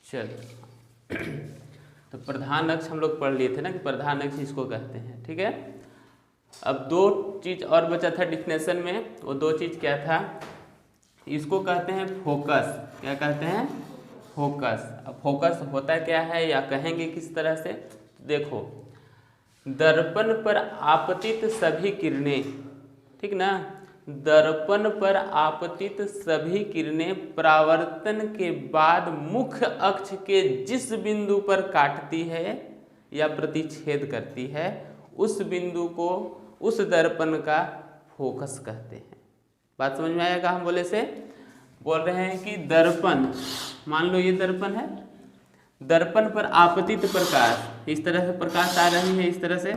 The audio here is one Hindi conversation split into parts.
चलो तो प्रधान अक्ष हम लोग पढ़ लिए थे ना कि प्रधान अक्ष इसको कहते हैं, ठीक है। अब दो चीज और बचा था डिफिनेशन में, वो दो चीज क्या था, इसको कहते हैं फोकस। क्या कहते हैं? फोकस। अब फोकस होता क्या है या कहेंगे किस तरह से, देखो दर्पण पर आपतित सभी किरणें, ठीक ना, दर्पण पर आपतित सभी किरणें परावर्तन के बाद मुख्य अक्ष के जिस बिंदु पर काटती है या प्रतिच्छेद करती है उस बिंदु को उस दर्पण का फोकस कहते हैं। बात समझ में आएगा? हम बोले से बोल रहे हैं कि दर्पण, मान लो ये दर्पण है, दर्पण पर आपतित प्रकाश, इस तरह से प्रकाश आ रही है, इस तरह से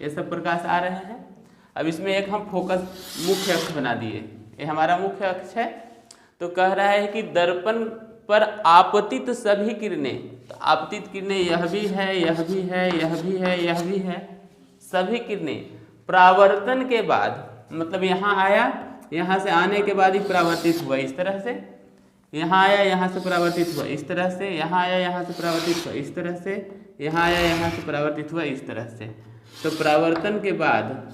ये सब प्रकाश आ रहे हैं। अब इसमें एक हम फोकस मुख्य अक्ष बना दिए, ये हमारा मुख्य अक्ष है। तो कह रहा है कि दर्पण पर आपतित सभी किरणें, तो आपतित किरणें यह भी है, यह भी है, यह भी है, यह भी है, सभी किरणें परावर्तन के बाद, मतलब यहाँ आया, यहाँ से आने के बाद ही परावर्तित हुआ इस तरह से, यहाँ आया, यहाँ से परावर्तित हुआ इस तरह से, यहाँ आया, यहाँ से परावर्तित हुआ इस तरह से, यहाँ आया, यहाँ से परावर्तित हुआ इस तरह से। तो परावर्तन के बाद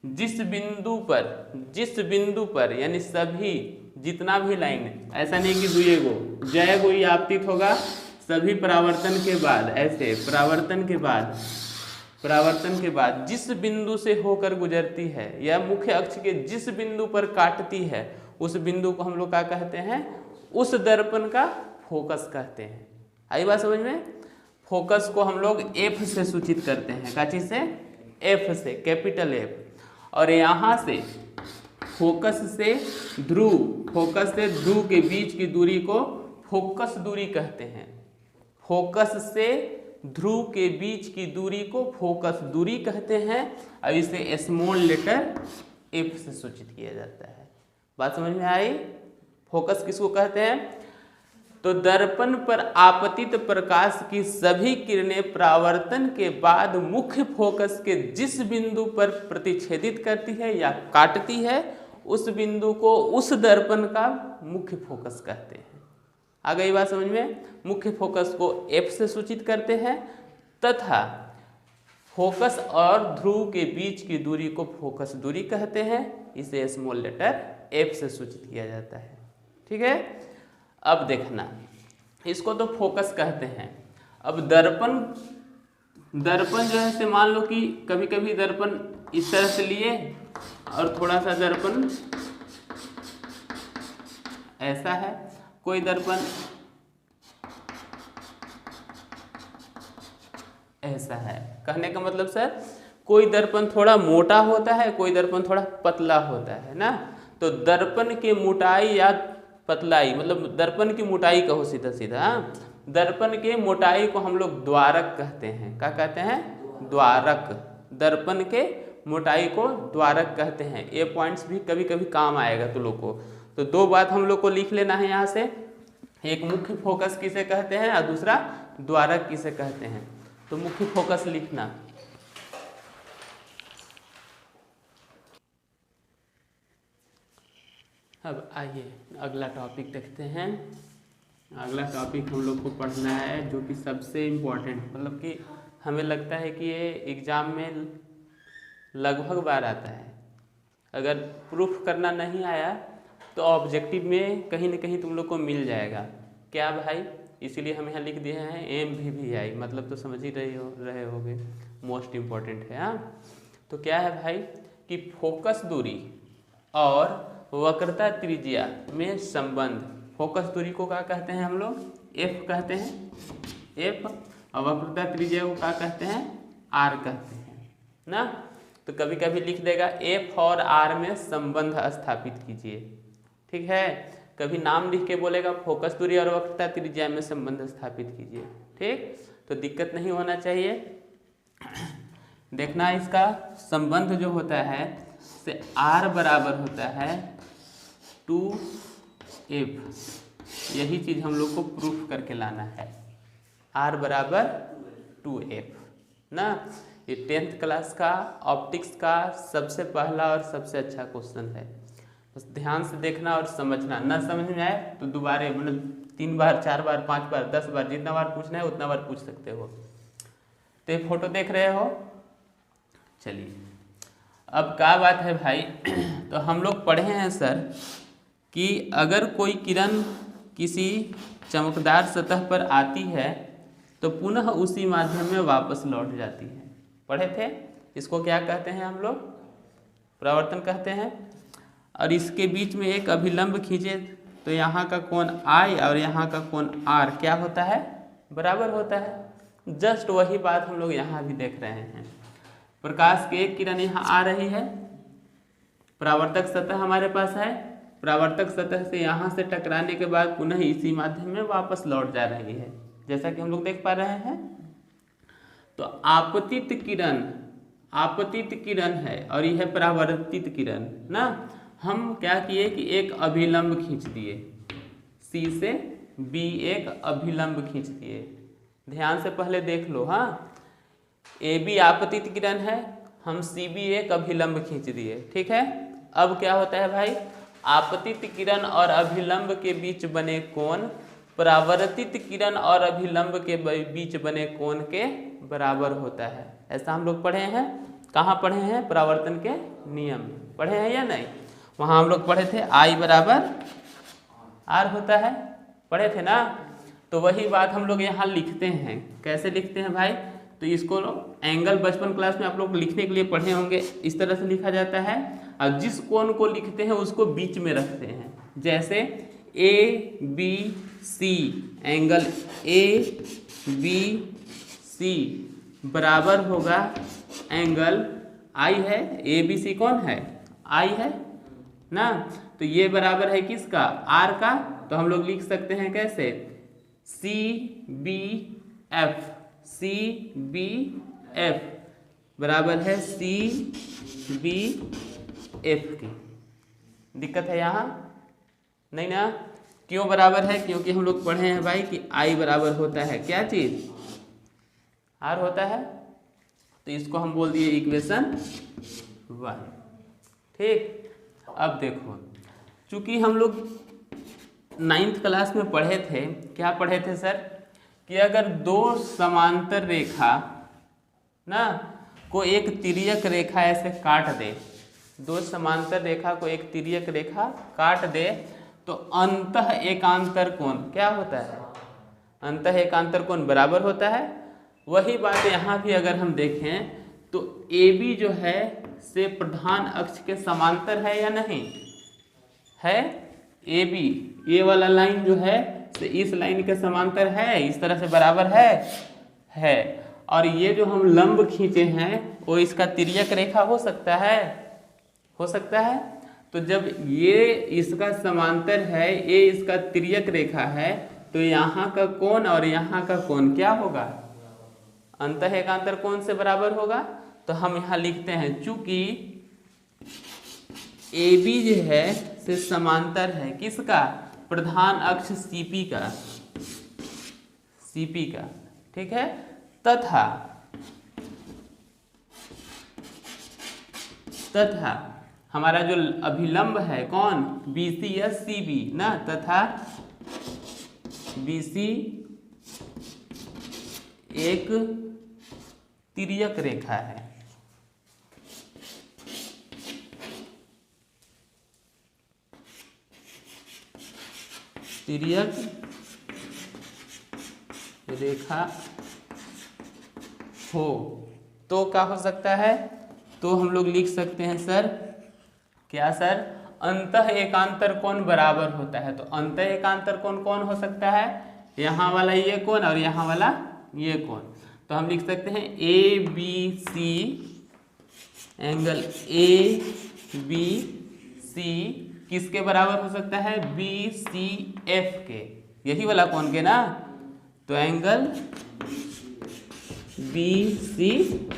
जिस बिंदु पर यानी सभी जितना भी लाइन, ऐसा नहीं कि दुए गो जय गो ही आपतित होगा, सभी परावर्तन के बाद, ऐसे परावर्तन के बाद जिस बिंदु से होकर गुजरती है या मुख्य अक्ष के जिस बिंदु पर काटती है उस बिंदु को हम लोग क्या कहते हैं? उस दर्पण का फोकस कहते हैं। आई बात समझ में? फोकस को हम लोग एफ से सूचित करते हैं, क्या चीज से? एफ से, कैपिटल एफ। और यहाँ से फोकस से ध्रुव के बीच की दूरी को फोकस दूरी कहते हैं। फोकस से ध्रुव के बीच की दूरी को फोकस दूरी कहते हैं। अब इसे स्मॉल लेटर एफ से सूचित किया जाता है। बात समझ में आई? फोकस किसको कहते हैं? तो दर्पण पर आपतित प्रकाश की सभी किरणें परावर्तन के बाद मुख्य फोकस के जिस बिंदु पर प्रतिच्छेदित करती है या काटती है उस बिंदु को उस दर्पण का मुख्य फोकस कहते हैं। आ गई बात समझ में? मुख्य फोकस को एफ से सूचित करते हैं तथा फोकस और ध्रुव के बीच की दूरी को फोकस दूरी कहते हैं। इसे स्मॉल लेटर एफ से सूचित किया जाता है, ठीक है। अब देखना, इसको तो फोकस कहते हैं। अब दर्पण जो है से मान लो कि कभी कभी दर्पण इस तरह से लिए और थोड़ा सा दर्पण ऐसा है, कोई दर्पण ऐसा है। कहने का मतलब सर, कोई दर्पण थोड़ा मोटा होता है, कोई दर्पण थोड़ा पतला होता है ना। तो दर्पण की मोटाई या पतलाई, मतलब दर्पण की मोटाई कहो सीधा सीधा, दर्पण के मोटाई को हम लोग द्वारक कहते हैं। क्या कहते हैं? द्वारक। दर्पण के मोटाई को द्वारक कहते हैं। ये पॉइंट्स भी कभी कभी काम आएगा तुम लोग को। तो दो बात हम लोग को लिख लेना है यहाँ से, एक मुख्य फोकस किसे कहते हैं और दूसरा द्वारक किसे कहते हैं। तो मुख्य फोकस लिखना। अब आइए अगला टॉपिक देखते हैं। अगला टॉपिक हम लोग को पढ़ना है जो कि सबसे इम्पोर्टेंट, मतलब कि हमें लगता है कि ये एग्ज़ाम में लगभग बार आता है। अगर प्रूफ करना नहीं आया तो ऑब्जेक्टिव में कहीं ना कहीं तुम लोग को मिल जाएगा। क्या भाई? इसीलिए हम यहाँ लिख दिए हैं MVVI, मतलब तो समझ ही रहे होगे, मोस्ट इम्पॉर्टेंट है। हाँ, तो क्या है भाई कि फोकस दूरी और वक्रता त्रिज्या में संबंध। फोकस दूरी को क्या कहते हैं हम लोग? F कहते हैं, F। और वक्रता त्रिज्या को क्या कहते हैं? R कहते हैं ना। तो कभी कभी लिख देगा F और R में संबंध स्थापित कीजिए, ठीक है। कभी नाम लिख के बोलेगा फोकस दूरी और वक्रता त्रिज्या में संबंध स्थापित कीजिए, ठीक। तो दिक्कत नहीं होना चाहिए। देखना, इसका संबंध जो होता है से R बराबर होता है 2F। यही चीज हम लोग को प्रूफ करके लाना है, R बराबर 2F ना। ये 10th क्लास का ऑप्टिक्स का सबसे पहला और सबसे अच्छा क्वेश्चन है। बस ध्यान से देखना और समझना, ना समझ में आए तो दोबारा मतलब 3 बार 4 बार 5 बार 10 बार, जितना बार पूछना है उतना बार पूछ सकते हो। तो ये फोटो देख रहे हो। चलिए अब क्या बात है भाई तो हम लोग पढ़े हैं सर कि अगर कोई किरण किसी चमकदार सतह पर आती है तो पुनः उसी माध्यम में वापस लौट जाती है। पढ़े थे। इसको क्या कहते हैं हम लोग? परावर्तन कहते हैं। और इसके बीच में एक अभिलंब खींचे तो यहाँ का कोण I और यहाँ का कोण R क्या होता है? बराबर होता है। जस्ट वही बात हम लोग यहाँ भी देख रहे हैं। प्रकाश की एक किरण यहाँ आ रही है, परावर्तक सतह हमारे पास है, परावर्तक सतह से यहाँ से टकराने के बाद पुनः इसी माध्यम में वापस लौट जा रही है, जैसा कि हम लोग देख पा रहे हैं। तो आपतित किरण है और यह परावर्तित किरण ना। हम क्या किए कि एक अभिलंब खींच दिए, C से B एक अभिलंब खींच दिए। ध्यान से पहले देख लो। हाँ, AB आपतित किरण है, हम CB एक अभिलंब खींच दिए। ठीक है। अब क्या होता है भाई? आपतित किरण और अभिलंब के बीच बने कोण परावर्तित किरण और अभिलंब के बीच बने कोण के बराबर होता है। ऐसा हम लोग पढ़े हैं। कहाँ पढ़े हैं? परावर्तन के नियम पढ़े हैं या नहीं? वहाँ हम लोग पढ़े थे I बराबर R होता है। पढ़े थे ना। तो वही बात हम लोग यहाँ लिखते हैं। कैसे लिखते हैं भाई? तो इसको एंगल बचपन क्लास में आप लोग लिखने के लिए पढ़े होंगे। इस तरह से लिखा जाता है और जिस कोण को लिखते हैं उसको बीच में रखते हैं। जैसे ABC, एंगल ABC बराबर होगा एंगल I है, ABC कौन है? I है ना। तो ये बराबर है किसका? R का। तो हम लोग लिख सकते हैं कैसे? CBF बराबर है CBF की। दिक्कत है यहाँ? नहीं ना। क्यों बराबर है? क्योंकि हम लोग पढ़े हैं भाई कि I बराबर होता है क्या चीज? R होता है। तो इसको हम बोल दिए इक्वेशन 1। ठीक। अब देखो, चूंकि हम लोग 9th क्लास में पढ़े थे, क्या पढ़े थे सर? कि अगर दो समांतर रेखा ना को एक तिर्यक रेखा ऐसे काट दे, दो समांतर रेखा को एक तिर्यक रेखा काट दे तो अंतः एकांतर कोण क्या होता है? अंतः एकांतर कोण बराबर होता है। वही बात यहाँ भी अगर हम देखें तो AB जो है से प्रधान अक्ष के समांतर है या नहीं है? AB ये वाला लाइन जो है से इस लाइन के समांतर है, इस तरह से बराबर है। और ये जो हम लंब खींचे हैं वो इसका तिर्यक रेखा हो सकता है, हो सकता है। तो जब ये इसका समांतर है, ये इसका तिर्यक रेखा है, तो यहाँ का कोण और यहाँ का कोण क्या होगा? अंतः एकांतर कोण से बराबर होगा। तो हम यहाँ लिखते हैं चूंकि AB जो है से समांतर है किसका? प्रधान अक्ष CP का। ठीक है। तथा हमारा जो अभिलंब है कौन? BC या CB ना। तथा BC एक तिर्यक रेखा है। तिर्यक रेखा हो तो क्या हो सकता है? तो हम लोग लिख सकते हैं सर क्या सर? अंतः एकांतर कोण बराबर होता है। तो अंतः एकांतर कोण कौन हो सकता है? यहाँ वाला ये कोण और यहाँ वाला ये कोण। तो हम लिख सकते हैं ABC, एंगल ABC किसके बराबर हो सकता है? BCF के, यही वाला कोण के ना। तो एंगल BCF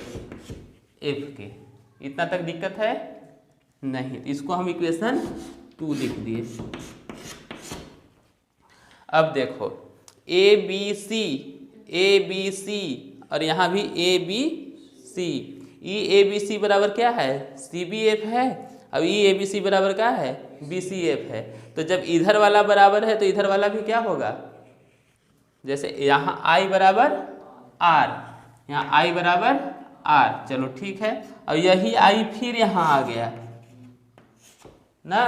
के। इतना तक दिक्कत है नहीं। इसको हम इक्वेशन 2 लिख दिए। अब देखो ABC और यहाँ भी ABC, EABC बराबर क्या है? CBF है। अब EABC बराबर क्या है? BCF है। तो जब इधर वाला बराबर है तो इधर वाला भी क्या होगा? जैसे यहाँ I बराबर R, यहाँ I बराबर R, चलो ठीक है। अब यही I फिर यहाँ आ गया ना।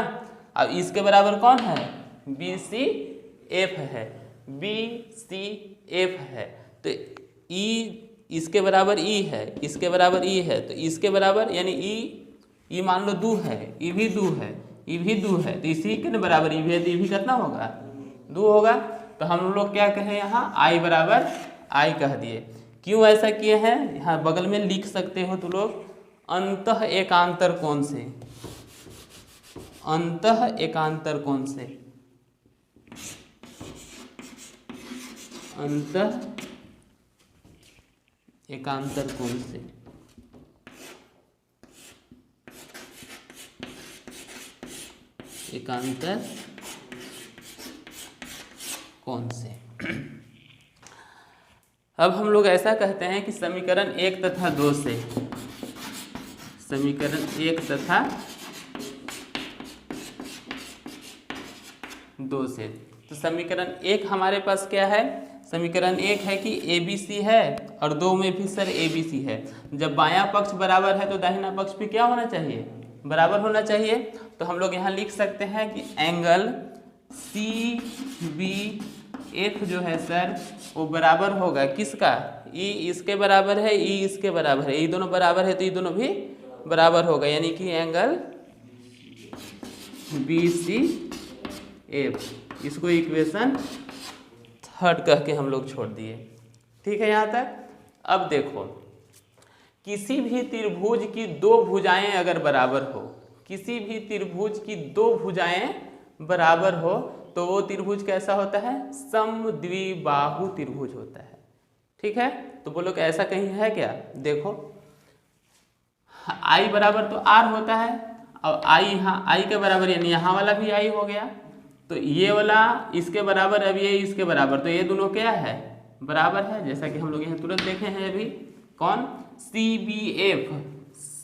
अब इसके बराबर कौन है, BCF है, BCF है। तो E इसके बराबर E है, इसके बराबर E है, तो इसके बराबर यानी E मान लो 2 है, E भी 2 है, E भी 2 है, तो इसी के बराबर E भी है, तो E भी कितना होगा, 2 होगा। तो हम लोग क्या कहें यहाँ I बराबर I कह दिए। क्यों ऐसा किए हैं, यहाँ बगल में लिख सकते हो तो लोग, अंतः एकांतर कोण से, अंतः एकांतर कोण से, अंतः एकांतर कोण से, एकांतर कोण से। अब हम लोग ऐसा कहते हैं कि समीकरण 1 तथा 2 से, समीकरण 1 तथा 2 से, तो समीकरण 1 हमारे पास क्या है, समीकरण 1 है कि ABC है और 2 में भी सर ABC है। जब बायां पक्ष बराबर है तो दाहिना पक्ष भी क्या होना चाहिए, बराबर होना चाहिए। तो हम लोग यहाँ लिख सकते हैं कि एंगल CBF जो है सर वो बराबर होगा किसका, E इसके बराबर है, E इसके बराबर है, ये दोनों बराबर है तो ये दोनों भी बराबर होगा, यानी कि एंगल BCF, इसको इक्वेशन 3 कह के हम लोग छोड़ दिए। ठीक है यहाँ तक। अब देखो, किसी भी त्रिभुज की 2 भुजाएं अगर बराबर हो, किसी भी त्रिभुज की 2 भुजाएं बराबर हो तो वो त्रिभुज कैसा होता है, समद्विबाहु त्रिभुज होता है। ठीक है, तो बोलो कि ऐसा कहीं है क्या, देखो I बराबर तो R होता है, अब I यहाँ I के बराबर यानी यहाँ वाला भी I हो गया, तो ये वाला इसके बराबर, अब ये इसके बराबर, तो ये दोनों क्या है, बराबर है। जैसा कि हम लोग यहाँ तुरंत देखे हैं अभी, कौन, CBF,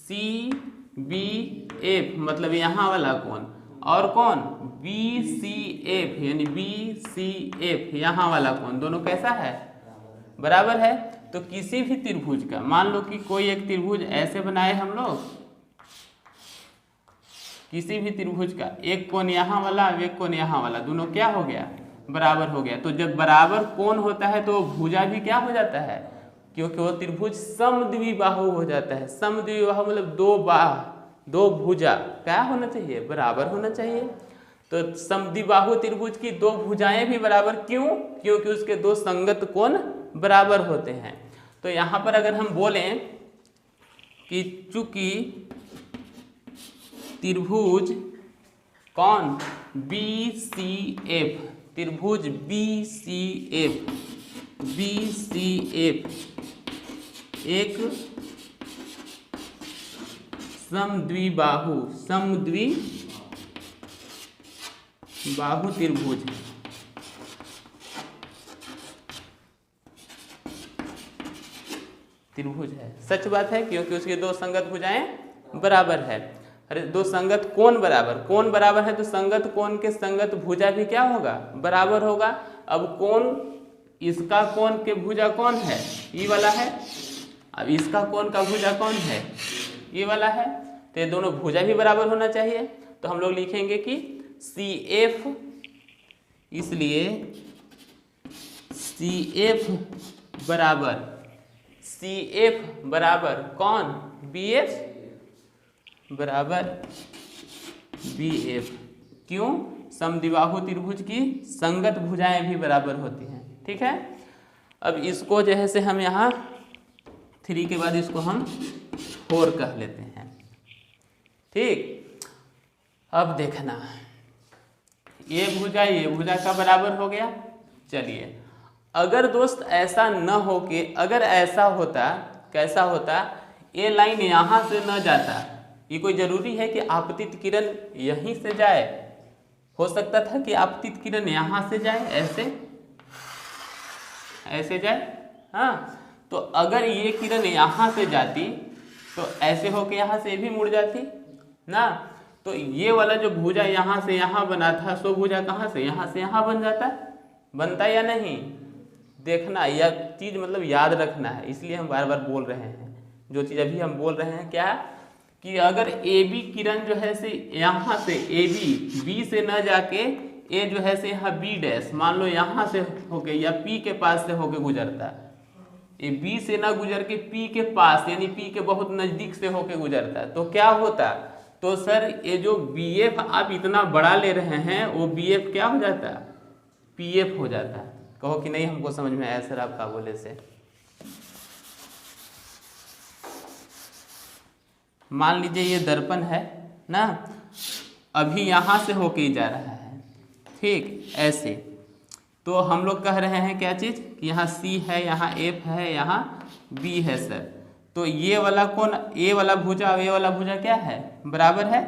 CBF मतलब यहाँ वाला कौन, और कौन BCF यानी BCF यहाँ वाला कौन, दोनों कैसा है, बराबर है। तो किसी भी त्रिभुज का, मान लो कि कोई एक त्रिभुज ऐसे बनाए हम लोग, किसी भी त्रिभुज का एक कोण यहाँ वाला, एक कोण यहाँ वाला, दोनों क्या हो गया, बराबर हो गया। तो जब बराबर कोण होता है तो भुजा भी क्या हो जाता है, क्योंकि वो त्रिभुज समद्विबाहु हो जाता है। समद्विबाहु मतलब 2 बाह, 2 भुजा क्या होना चाहिए, बराबर होना चाहिए। तो समद्विबाहु त्रिभुज की 2 भुजाएं भी बराबर, क्यों, क्योंकि उसके 2 संगत कोण बराबर होते हैं। तो यहाँ पर अगर हम बोलें कि चूंकि त्रिभुज कौन, BCF, त्रिभुज BCF, BCF एक समद्विबाहु, समद्विबाहु त्रिभुज, त्रिभुज है। सच बात है, क्योंकि उसके 2 संगत भुजाएं बराबर है। अरे 2 संगत कोण बराबर, कोण बराबर है तो संगत कोण के संगत भुजा भी क्या होगा, बराबर होगा। अब कोण, इसका कोण के भुजा कौन है, ये वाला है, अब इसका कोण का भुजा कौन है, ये वाला है, तो ये दोनों भुजा भी बराबर होना चाहिए। तो हम लोग लिखेंगे कि CF, इसलिए CF बराबर कौन, BF बराबर BF। क्यों, समद्विबाहु त्रिभुज की संगत भुजाएं भी बराबर होती हैं। ठीक है, अब इसको जो है से हम यहाँ 3 के बाद इसको हम 4 कह लेते हैं। ठीक, अब देखना, ये भुजा का बराबर हो गया। चलिए, अगर दोस्त ऐसा न हो कि, अगर ऐसा होता, कैसा होता, ये लाइन यहाँ से न जाता, ये कोई जरूरी है कि आपतित किरण यहीं से जाए, हो सकता था कि आपतित किरण यहाँ से जाए, ऐसे जाए, हाँ। तो अगर ये किरण यहाँ से जाती तो ऐसे होके यहाँ से भी मुड़ जाती ना, तो ये वाला जो भुजा यहाँ से यहाँ बना था, सो भुजा कहाँ से, यहाँ से यहाँ बन जाता, बनता या नहीं, देखना, यह चीज़ मतलब याद रखना है, इसलिए हम बार बार बोल रहे हैं। जो चीज़ अभी हम बोल रहे हैं क्या, कि अगर ए बी किरण जो है से यहाँ से ए बी से न जाके ए जो है से यहाँ बी डैश, मान लो यहाँ से होके या पी के पास से होके गुजरता, ये बी से ना गुजर के पी के पास यानी पी के बहुत नज़दीक से होके गुजरता, तो क्या होता, तो सर ये जो बी एफ आप इतना बड़ा ले रहे हैं वो बी एफ क्या हो जाता, पी एफ हो जाता। कहो कि नहीं हमको समझ में आया सर आपका बोले से। मान लीजिए ये दर्पण है ना, अभी यहाँ से होके जा रहा है, ठीक ऐसे, तो हम लोग कह रहे हैं क्या चीज़, यहाँ सी है, यहाँ एफ है, यहाँ बी है सर, तो ये वाला कौन, ए वाला भुजा और ए वाला भुजा क्या है, बराबर है,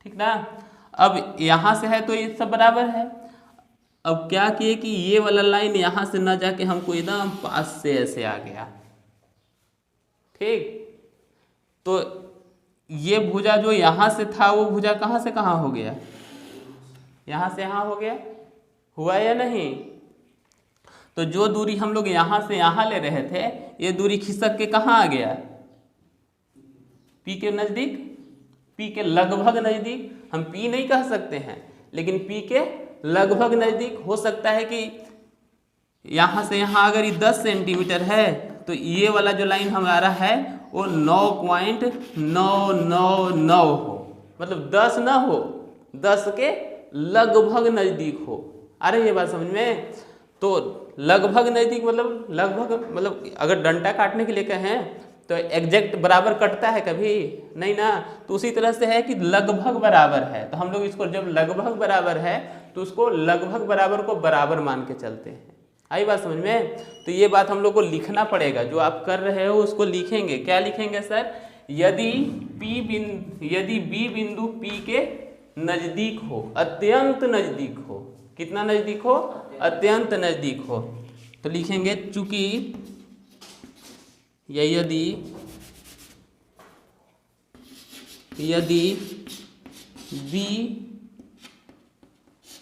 ठीक ना। अब यहाँ से है तो ये सब बराबर है। अब क्या किए कि ये वाला लाइन यहाँ से न जाके हमको एकदम पास से ऐसे आ गया, ठीक, तो ये भुजा जो यहाँ से था वो भुजा कहाँ से कहाँ हो गया, यहाँ से यहाँ हो गया, हुआ या नहीं। तो जो दूरी हम लोग यहाँ से यहाँ ले रहे थे, ये दूरी खिसक के कहाँ आ गया, पी के नज़दीक, पी के लगभग नज़दीक। हम पी नहीं कह सकते हैं, लेकिन पी के लगभग नज़दीक। हो सकता है कि यहाँ से यहाँ अगर ये 10 सेंटीमीटर है तो ये वाला जो लाइन हमारा है वो 9.999 हो, मतलब 10 ना हो, 10 के लगभग नज़दीक हो। अरे ये बात समझ में, तो लगभग नज़दीक मतलब लगभग, मतलब अगर डंडा काटने के लिए कहें तो एग्जैक्ट बराबर कटता है कभी नहीं ना, तो उसी तरह से है कि लगभग बराबर है, तो हम लोग इसको जब लगभग बराबर है तो उसको लगभग बराबर को बराबर मान के चलते हैं। आई बात समझ में। तो ये बात हम लोग को लिखना पड़ेगा, जो आप कर रहे हो उसको लिखेंगे। क्या लिखेंगे सर, यदि बी बिंदु पी के नज़दीक हो, अत्यंत नज़दीक हो, कितना नज़दीक हो, अत्यंत नज़दीक हो, तो लिखेंगे चूंकि यदि बी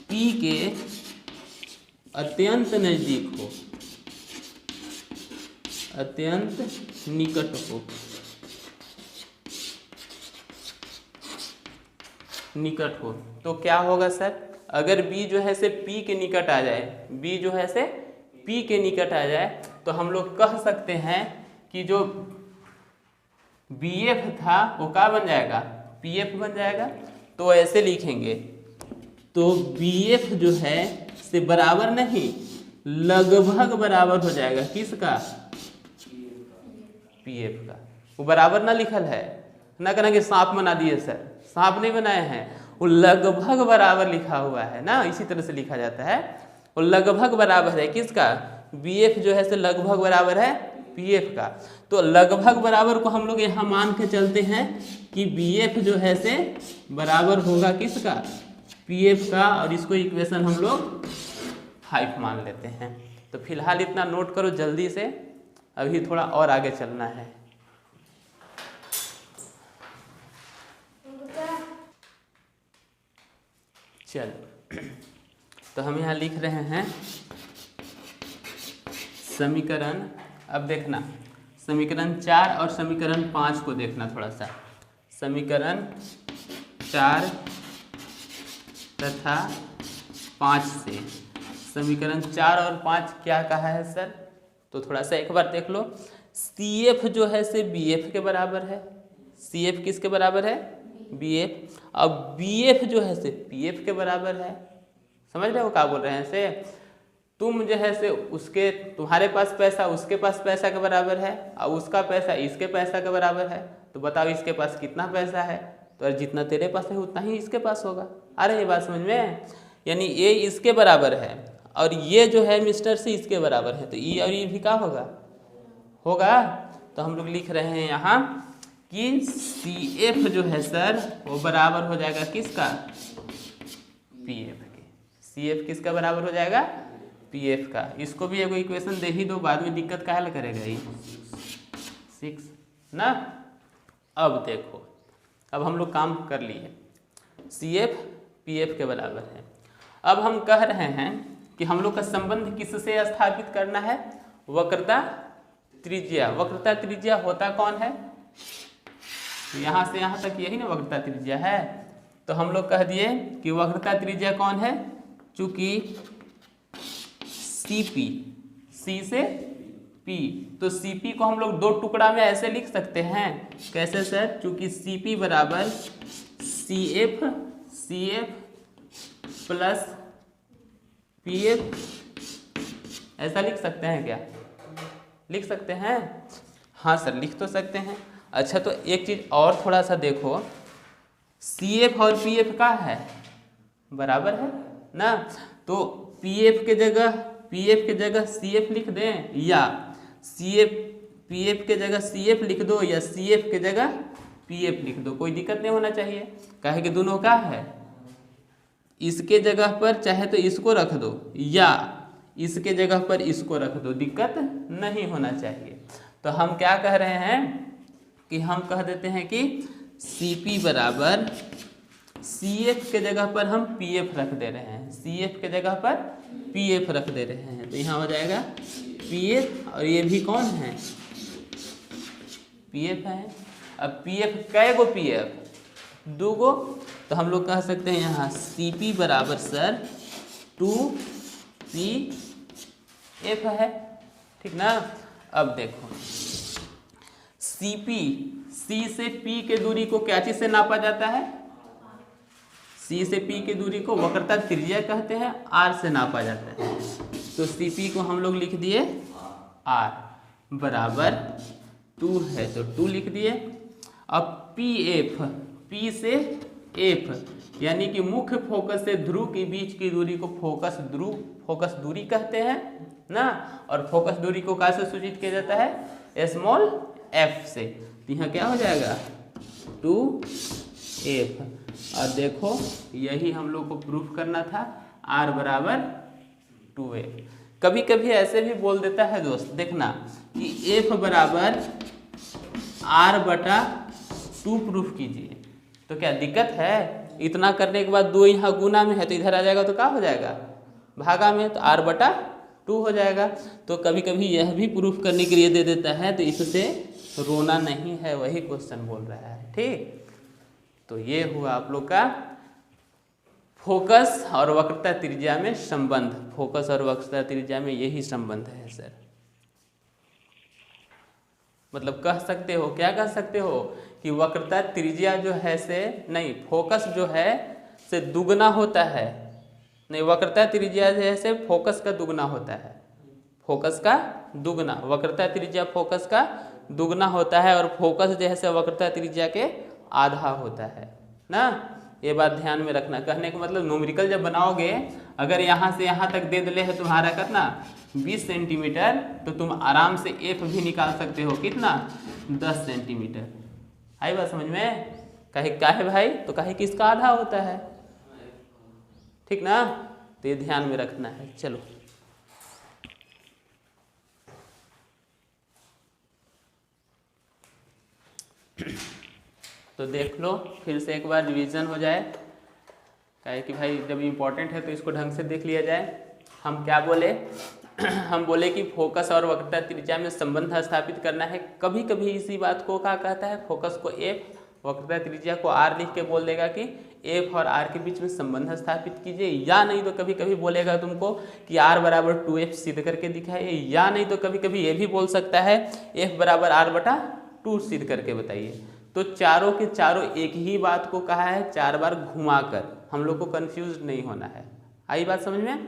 पी के अत्यंत नज़दीक हो, अत्यंत निकट हो, निकट हो, तो क्या होगा सर, अगर B जो है से P के निकट आ जाए, B जो है से P के निकट आ जाए, तो हम लोग कह सकते हैं कि जो BF था वो क्या बन जाएगा, PF बन जाएगा। तो ऐसे लिखेंगे, तो BF जो है से बराबर नहीं, लगभग बराबर हो जाएगा किसका, PF का। वो बराबर ना लिखल है, ना कहना कि सांप बना दिए सर, सांप नहीं बनाए हैं, वो लगभग बराबर लिखा हुआ है ना, इसी तरह से लिखा जाता है। वो लगभग बराबर है किसका, BF जो है से लगभग बराबर है PF का। तो लगभग बराबर को हम लोग यहाँ मान के चलते हैं कि BF जो है से बराबर होगा किसका, PF का, और इसको इक्वेशन हम लोग 5 मान लेते हैं। तो फिलहाल इतना नोट करो जल्दी से, अभी थोड़ा और आगे चलना है। चलो, तो हम यहाँ लिख रहे हैं समीकरण, अब देखना समीकरण 4 और समीकरण 5 को देखना थोड़ा सा। समीकरण 4 तथा 5 से, समीकरण 4 और 5 क्या कहा है सर, तो थोड़ा सा एक बार देख लो। CF जो है से BF के बराबर है, CF किसके बराबर है, BF। अब BF जो है से PF के बराबर है। समझ रहे हो क्या बोल रहे हैं से, तुम जो है से उसके, तुम्हारे पास पैसा उसके पास पैसा के बराबर है, और उसका पैसा इसके पैसा के बराबर है, तो बताओ इसके पास कितना पैसा है, तो जितना तेरे पास है उतना ही इसके पास होगा। अरे ये बात समझ में, यानी ये इसके बराबर है और ये जो है मिस्टर से इसके बराबर है, तो ये और ये भी क्या होगा, होगा। तो हम लोग लिख रहे हैं यहाँ कि CF जो है सर वो बराबर हो जाएगा किसका, PF के। CF किसका बराबर हो जाएगा, PF का। इसको भी एगो इक्वेशन दे ही दो, बाद में दिक्कत काहे करेगा ये 6 ना। अब देखो, अब हम लोग काम कर लिए, CF PF के बराबर है। अब हम कह रहे हैं कि हम लोग का संबंध किससे स्थापित करना है, वक्रता त्रिज्या। वक्रता त्रिज्या होता कौन है, यहाँ से यहाँ तक यही ना वक्रता त्रिज्या है। तो हम लोग कह दिए कि वक्रता त्रिज्या कौन है, चूंकि CP, C से P, तो CP को हम लोग दो टुकड़ा में ऐसे लिख सकते हैं, कैसे सर, चूंकि CP बराबर CF प्लस PF, ऐसा लिख सकते हैं क्या, लिख सकते हैं? हाँ सर लिख तो सकते हैं। अच्छा तो एक चीज़ और थोड़ा सा देखो, CF और PF का है बराबर है ना, तो PF के जगह CF लिख दें, या PF के जगह CF लिख दो, या CF के जगह PF लिख दो, कोई दिक्कत नहीं होना चाहिए। काहे कि दोनों का है, इसके जगह पर चाहे तो इसको रख दो या इसके जगह पर इसको रख दो, दिक्कत नहीं होना चाहिए। तो हम क्या कह रहे हैं कि हम कह देते हैं कि CP बराबर CF के जगह पर हम PF रख दे रहे हैं, CF के जगह पर PF रख दे रहे हैं, तो यहाँ हो जाएगा PF, और ये भी कौन है, PF है। अब PF कै गो PF, दो गो, तो हम लोग कह सकते हैं यहाँ CP बराबर सर 2PF है, ठीक ना। अब देखो CP, C से P के दूरी को क्या चीज से नापा जाता है, C से P की दूरी को वक्रता त्रिज्या कहते हैं, R से नापा जाता है। तो CP को हम लोग लिख दिए R बराबर 2 है, तो 2 लिख दिए। अब PF, P से F यानी कि मुख्य फोकस से ध्रुव के बीच की दूरी को फोकस दूरी कहते हैं ना, और फोकस दूरी को कैसे सूचित किया जाता है, स्मॉल f से। तो यहाँ क्या हो जाएगा 2f, और देखो यही हम लोग को प्रूफ करना था, r बराबर 2f। कभी कभी ऐसे भी बोल देता है दोस्त, देखना कि f बराबर r बटा 2 प्रूफ कीजिए, तो क्या दिक्कत है, इतना करने के बाद 2 यहाँ गुना में है तो इधर आ जाएगा, तो क्या हो जाएगा भागा में, तो r बटा 2 हो जाएगा। तो कभी कभी यह भी प्रूफ करने के लिए दे देता है, तो इससे रोना नहीं है, वही क्वेश्चन बोल रहा है, ठीक। तो ये हुआ आप लोग का फोकस और वक्रता त्रिज्या में संबंध, फोकस और वक्रता त्रिज्या में यही संबंध है सर। मतलब कह सकते हो, क्या कह सकते हो कि वक्रता त्रिज्या जो है से नहीं, फोकस जो है से दुगना होता है, नहीं वक्रता त्रिज्या जो है से फोकस का दुगना होता है, फोकस का दुगना, वक्रता त्रिज्या फोकस का दुगना होता है, और फोकस जो है से वक्रता त्रिज्या के आधा होता है ना, ये बात ध्यान में रखना। कहने का मतलब न्यूमेरिकल जब बनाओगे, अगर यहाँ से यहाँ तक दे दिले है तुम्हारा कितना 20 सेंटीमीटर, तो तुम आराम से f भी निकाल सकते हो, कितना 10 सेंटीमीटर। आई बात समझ में, काहे भाई, तो काहे कि इसका आधा होता है, ठीक ना, तो ये ध्यान में रखना है। चलो तो देख लो, फिर से एक बार रिवीजन हो जाए, काहे कि भाई जब इम्पोर्टेंट है तो इसको ढंग से देख लिया जाए। हम क्या बोले हम बोले कि फोकस और वक्रता त्रिज्या में संबंध स्थापित करना है। कभी कभी इसी बात को क्या कहता है, फोकस को f, वक्रता त्रिज्या को r लिख के बोल देगा कि f और r के बीच में संबंध स्थापित कीजिए, या नहीं तो कभी कभी बोलेगा तुमको कि r बराबर 2f सिद्ध करके दिखाइए, या नहीं तो कभी कभी ये भी बोल सकता है f बराबर r बटा 2 सिद्ध करके बताइए। तो चारों के चारों एक ही बात को कहा है 4 बार घुमाकर, हम लोग को कंफ्यूज नहीं होना है। आई बात समझ में,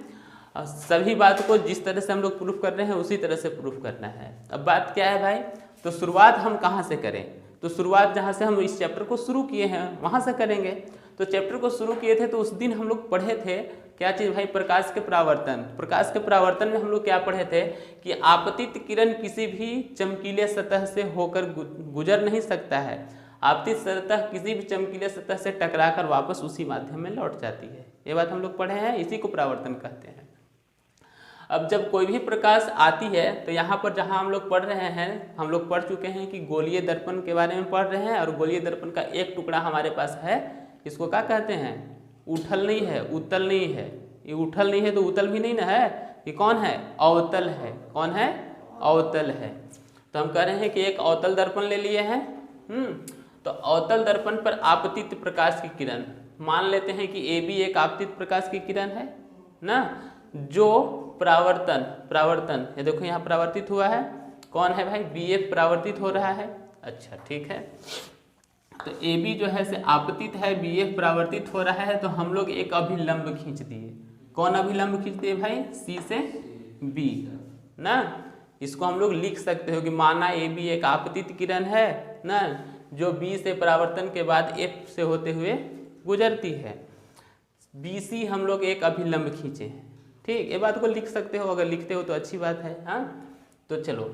सभी बात को जिस तरह से हम लोग प्रूफ कर रहे हैं उसी तरह से प्रूफ करना है। अब बात क्या है भाई, तो शुरुआत हम कहाँ से करें, तो शुरुआत जहाँ से हम इस चैप्टर को शुरू किए हैं वहाँ से करेंगे। तो चैप्टर को शुरू किए थे तो उस दिन हम लोग पढ़े थे क्या चीज़ भाई, प्रकाश के परावर्तन। प्रकाश के परावर्तन में हम लोग क्या पढ़े थे कि आपतित किरण किसी भी चमकीले सतह से होकर गुजर नहीं सकता है, आपतित सतह किसी भी चमकीले सतह से टकराकर वापस उसी माध्यम में लौट जाती है। ये बात हम लोग पढ़े हैं, इसी को परावर्तन कहते हैं। अब जब कोई भी प्रकाश आती है तो यहाँ पर जहाँ हम लोग पढ़ रहे हैं, हम लोग पढ़ चुके हैं कि गोलीय दर्पण के बारे में पढ़ रहे हैं, और गोलीय दर्पण का एक टुकड़ा हमारे पास है, इसको क्या कहते हैं, उठल नहीं है, उत्तल नहीं है, ये उठल नहीं है तो उतल भी नहीं ना है, ये कौन है, अवतल है। कौन है, अवतल है। तो हम कह रहे हैं कि एक अवतल दर्पण ले लिए हैं। तो अवतल दर्पण पर आपतित प्रकाश की किरण, मान लेते हैं कि AB एक आपतित प्रकाश की किरण है ना, जो परावर्तन ये देखो यहाँ परावर्तित हुआ है, कौन है भाई, BF परावर्तित हो रहा है। अच्छा ठीक है, तो AB जो है से आपतित है, BF परावर्तित हो रहा है, तो हम लोग एक अभिलंब खींच दिए। कौन अभिलंब खींच दिए भाई, C से B ना। इसको हम लोग लिख सकते हो कि माना AB एक आपतित किरण है ना, जो B से परावर्तन के बाद F से होते हुए गुजरती है। BC हम लोग एक अभिलंब खींचे हैं। ठीक, ये बात को लिख सकते हो, अगर लिखते हो तो अच्छी बात है। हाँ, तो चलो,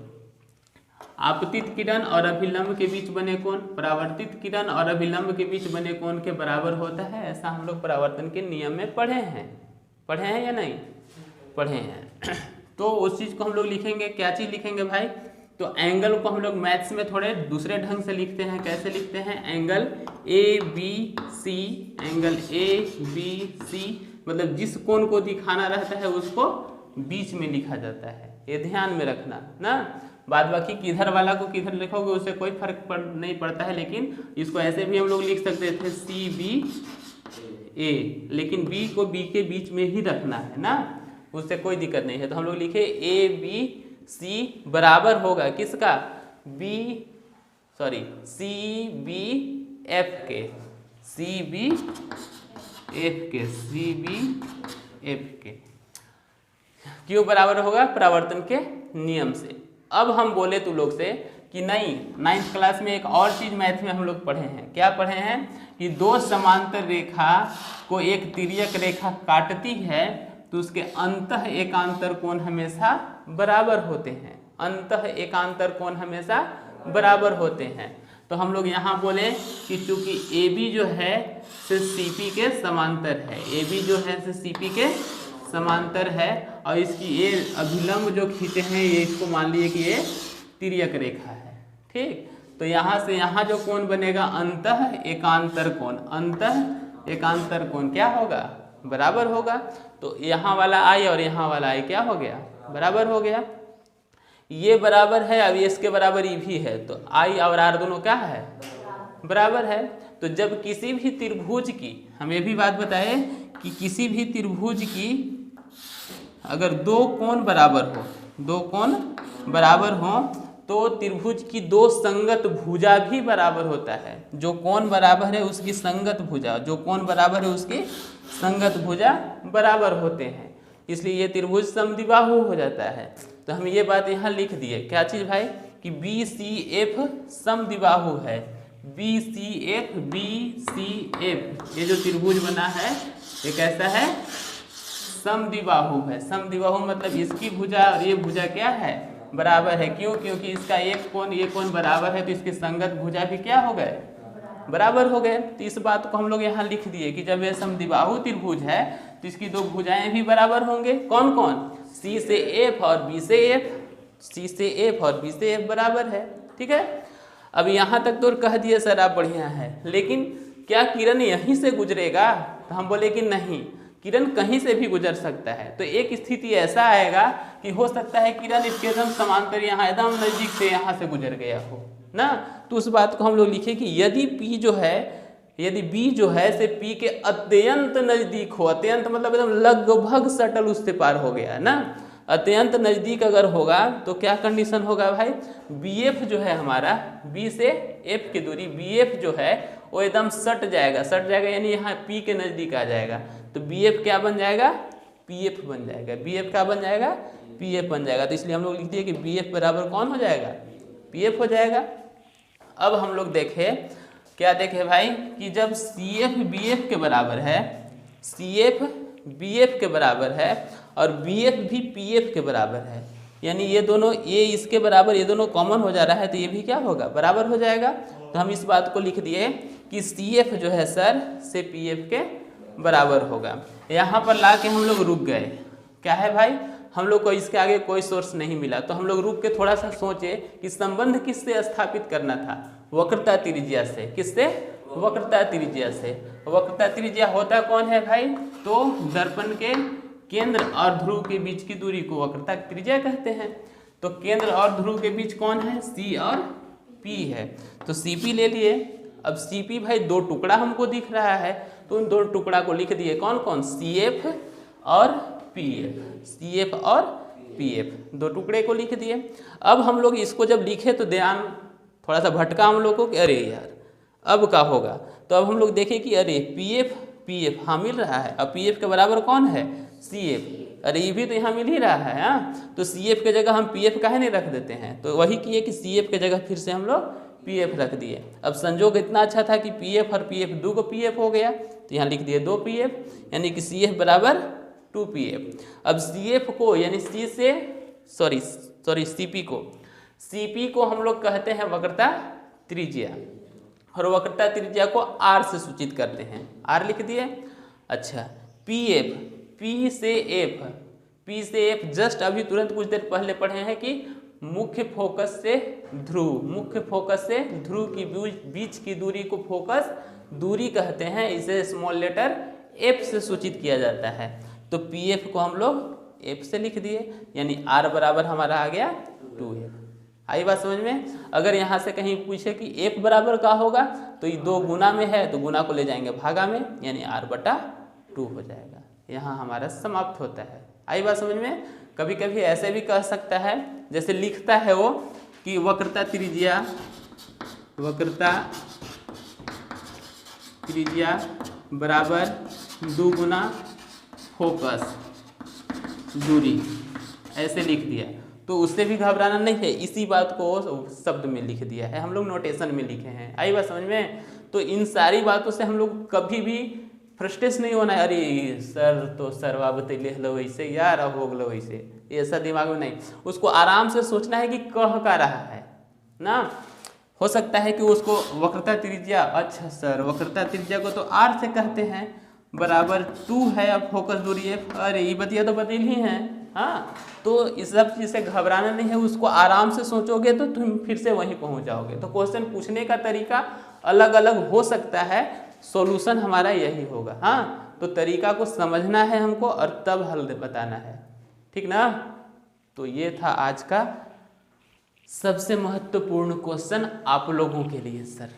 आपतित किरण और अभिलंब के बीच बने कोण, परावर्तित किरण और अभिलंब के बीच बने कोण के बराबर होता है, ऐसा हम लोग परावर्तन के नियम में पढ़े हैं या नहीं पढ़े हैं। तो उस चीज़ को हम लोग लिखेंगे, क्या चीज़ लिखेंगे भाई, तो एंगल को हम लोग मैथ्स में थोड़े दूसरे ढंग से लिखते हैं। कैसे लिखते हैं, एंगल ABC, एंगल ABC मतलब जिस कोण को दिखाना रहता है उसको बीच में लिखा जाता है, ये ध्यान में रखना ना। बाद बाकी किधर वाला को किधर लिखोगे उससे कोई फर्क नहीं पड़ता है, लेकिन इसको ऐसे भी हम लोग लिख सकते थे CBA, लेकिन B को B के बीच में ही रखना है ना, उससे कोई दिक्कत नहीं है। तो हम लोग लिखे ABC बराबर होगा किसका, CBF के, CBF के क्यों बराबर होगा, परावर्तन के नियम से। अब हम बोले तू लोग से कि नहीं, 9th क्लास में एक और चीज मैथ में हम लोग पढ़े हैं। क्या पढ़े हैं कि दो समांतर रेखा को एक तिर्यक रेखा काटती है तो उसके अंतः एकांतर कोण हमेशा बराबर होते हैं। अंतः एकांतर कोण हमेशा बराबर होते हैं। तो हम लोग यहाँ बोले कि चूंकि AB जो है से CP के समांतर है, AB जो है से CP के समांतर है, और इसकी ये अभिलंब जो खींचे हैं ये इसको मान लिए कि ये तिर्यक रेखा है। ठीक, तो यहाँ से यहाँ जो कोण बनेगा अंतः एकांतर कोण, अंतः एकांतर कोण क्या होगा, बराबर होगा। तो यहाँ वाला I और यहाँ वाला I क्या हो गया, बराबर हो गया। ये बराबर है, अब इसके बराबर ये भी है, तो I और R दोनों क्या है, बराबर है। तो जब किसी भी त्रिभुज की, हम ये भी बात बताए कि किसी भी त्रिभुज की अगर दो कोण बराबर हो, दो कोण बराबर हो, तो त्रिभुज की दो संगत भुजा भी बराबर होता है। जो कोण बराबर है उसकी संगत भुजा, जो कोण बराबर है उसकी संगत भुजा बराबर होते हैं, इसलिए ये त्रिभुज समद्विबाहु हो जाता है। तो हम ये बात यहाँ लिख दिए, क्या चीज़ भाई, कि BCF समद्विबाहु है। BCF ये जो त्रिभुज बना है ये कैसा है, समद्विबाहु है। समद्विबाहु मतलब इसकी भुजा और ये भुजा क्या है, बराबर है। क्यों, क्योंकि इसका एक कोण ये कोण बराबर है, तो इसकी संगत भुजा भी क्या हो गए, बराबर हो गए। तो इस बात को हम लोग यहाँ लिख दिए कि जब ये समद्विबाहु त्रिभुज है तो इसकी दो भुजाएं भी बराबर होंगे। कौन कौन, C से F और B से F, C से F और B से F बराबर है। ठीक है, अब यहाँ तक तो कह दिए सर आप बढ़िया है, लेकिन क्या किरण यहीं से गुजरेगा, तो हम बोले कि नहीं, किरण कहीं से भी गुजर सकता है। तो एक स्थिति ऐसा आएगा कि हो सकता है किरण इसके एकदम समांतर यहाँ एकदम नजदीक से यहाँ से गुजर गया हो ना। तो उस बात को हम लोग लिखे कि यदि P जो है, यदि B जो है से P के अत्यंत नजदीक हो, अत्यंत मतलब एकदम लगभग सटल उससे पार हो गया ना, अत्यंत नजदीक अगर होगा तो क्या कंडीशन होगा भाई, BF जो है हमारा, B से F की दूरी BF जो है वो एकदम सट जाएगा यानी यहाँ P के नजदीक आ जाएगा। तो BF क्या बन जाएगा, PF बन जाएगा। BF क्या बन जाएगा, PF बन जाएगा। तो इसलिए हम लोग लिख दिए कि BF बराबर कौन हो जाएगा, PF हो जाएगा। अब हम लोग देखें, क्या देखें भाई, कि जब CF BF के बराबर है, CF BF के बराबर है और BF भी PF के बराबर है, यानी ये दोनों, ये इसके बराबर, ये दोनों कॉमन हो जा रहा है, तो ये भी क्या होगा, बराबर हो जाएगा। तो हम इस बात को लिख दिए कि CF जो है सर से PF के बराबर होगा। यहाँ पर ला के हम लोग रुक गए, क्या है भाई, हम लोग को इसके आगे कोई सोर्स नहीं मिला, तो हम लोग रुक के थोड़ा सा सोचे कि संबंध किससे स्थापित करना था, वक्रता त्रिज्या से। किससे, वक्रता त्रिज्या से। वक्रता त्रिज्या होता कौन है भाई, तो दर्पण के केंद्र और ध्रुव के बीच की दूरी को वक्रता त्रिज्या कहते हैं। तो केंद्र और ध्रुव के बीच कौन है, सी और पी है। तो CP ले लिए। अब CP भाई दो टुकड़ा हमको दिख रहा है, तो उन दो टुकड़ा को लिख दिए, कौन कौन, CF और PF, CF और PF, दो टुकड़े को लिख दिए। अब हम लोग इसको जब लिखे तो ध्यान थोड़ा सा भटका हम लोग को कि अरे यार अब क्या होगा। तो अब हम लोग देखें कि अरे PF हाँ मिल रहा है। अब PF के बराबर कौन है, CF, अरे ये भी तो यहाँ मिल ही रहा है। हाँ, तो CF के जगह हम PF काहे नहीं रख देते हैं। तो वही किए कि CF के जगह फिर से हम लोग PF रख दिए। अब संजोग इतना अच्छा था कि PF और PF दो को PF हो गया, तो यहाँ लिख दिए 2 PF, यानी कि CF बराबर 2 PF। अब CF को यानी CP को हम लोग कहते हैं वक्रता त्रिज्या, और वक्रता त्रिज्या को R से सूचित करते हैं, R लिख दिए। अच्छा, PF, P से F जस्ट अभी तुरंत कुछ देर पहले पढ़े हैं कि मुख्य फोकस से ध्रुव की बीच की दूरी को फोकस दूरी कहते हैं, इसे स्मॉल लेटर F से सूचित किया जाता है। तो PF को हम लोग F से लिख दिए, यानी R बराबर हमारा आ गया 2F। आई बात समझ में। अगर यहाँ से कहीं पूछे कि F बराबर का होगा, तो ये 2 गुना में है तो गुना को ले जाएंगे भागा में, यानी R/2 हो जाएगा। यहाँ हमारा समाप्त होता है। आई बात समझ में। कभी कभी ऐसे भी कह सकता है, जैसे लिखता है वो कि वक्रता त्रिज्या बराबर 2 गुना फोकस दूरी, ऐसे लिख दिया। तो उससे भी घबराना नहीं है, इसी बात को शब्द में लिख दिया है, हम लोग नोटेशन में लिखे हैं। आई बात समझ में। तो इन सारी बातों से हम लोग कभी भी फ्रस्ट्रेट नहीं होना है, अरे सर तो सरवा बतैले लो वैसे यार अब हो गलो वैसे, ऐसा दिमाग में नहीं। उसको आराम से सोचना है कि कह का रहा है ना। हो सकता है कि उसको वक्रता त्रिज्या, अच्छा सर वक्रता त्रिज्या को तो R से कहते हैं, बराबर 2 है, अब फोकस दूरी F, अरे ये बतिया तो बदल ही है। हाँ, तो इस सब चीज़ से घबराना नहीं है, उसको आराम से सोचोगे तो तुम फिर से वहीं पहुंच जाओगे। तो क्वेश्चन पूछने का तरीका अलग अलग हो सकता है, सॉल्यूशन हमारा यही होगा। हाँ, तो तरीका को समझना है हमको और तब हल बताना है, ठीक ना। तो ये था आज का सबसे महत्वपूर्ण क्वेश्चन आप लोगों के लिए सर।